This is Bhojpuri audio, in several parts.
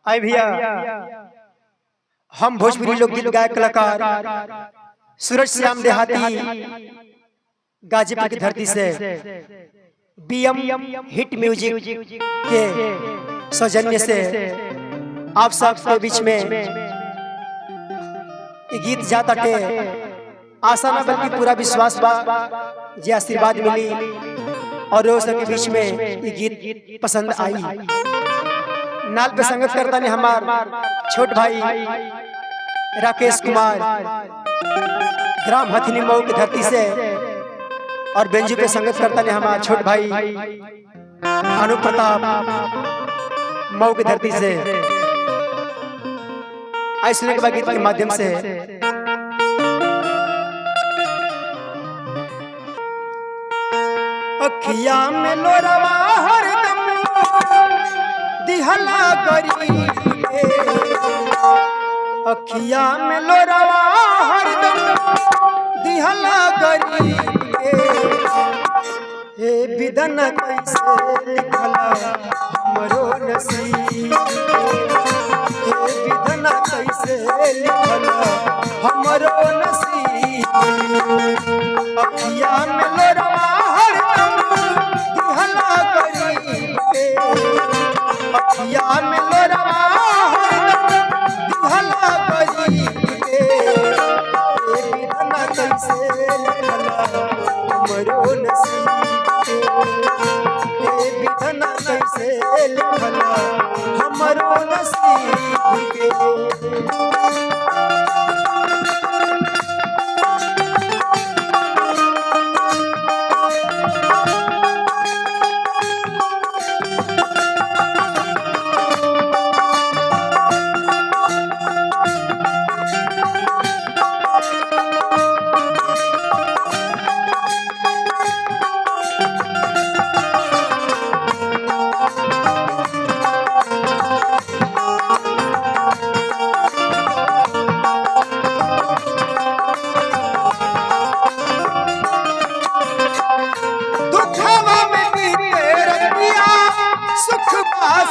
आई भैया, हम भोजपुरी लोकगीत गायक कलाकार सूरज श्याम देहाती गाजीपुर की धरती से बीएम हिट म्यूजिक के सौजन्य से आप सबके बीच में ये गीत जाता के आशा न बल्कि पूरा विश्वास बा जे आशीर्वाद मिली और रोज के बीच में ये गीत पसंद आई। नाल पे संगत करता ने हमार छोट भाई राकेश कुमार ग्राम हथनी मऊ की धरती से, और बेंजू पे संगत करता ने हमार छोट भाई अनु प्रताप मऊ की धरती से। आई सुनने के बाद गीत के माध्यम से अखिया में लोरवा हरदम दिहला करी, अखिया में लोरवा हरदम दिहला करी, हे विधन कैसे लिखला हमरो नसीब, हे विधन कैसे लिखला हमरो नसीब। अखिया में लोरवा हरदम दिहला करी, अखिया में लोरवा हरदम दिहला करी, हे विधन कैसे लिखला हमरो नसीब, हे विधन कैसे लिखला हमरो नसीब के।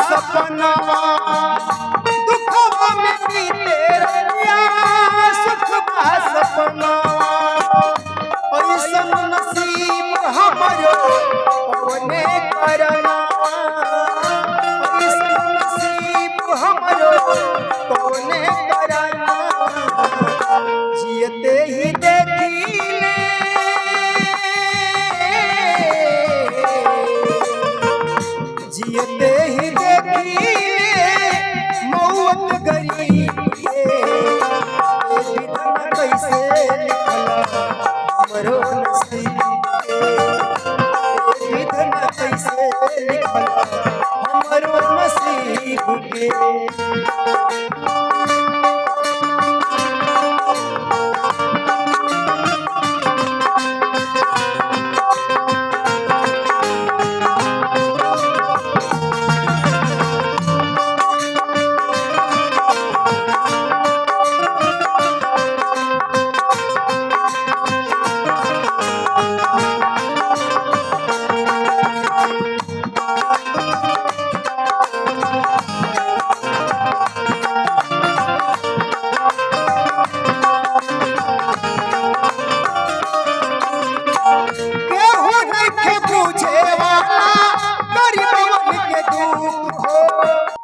सपनावा दुखवा में बीते रहिया सुख बा सपनावा, ऐसन नसीब हमरो पवने करना, ऐसन नसीब हमरो पवने करना, जियते ही देखिले जियते ही मौत गरी, विधन कैसे लिखला हमरो नसीब, विधन कैसे लिखला हमरो नसीब के।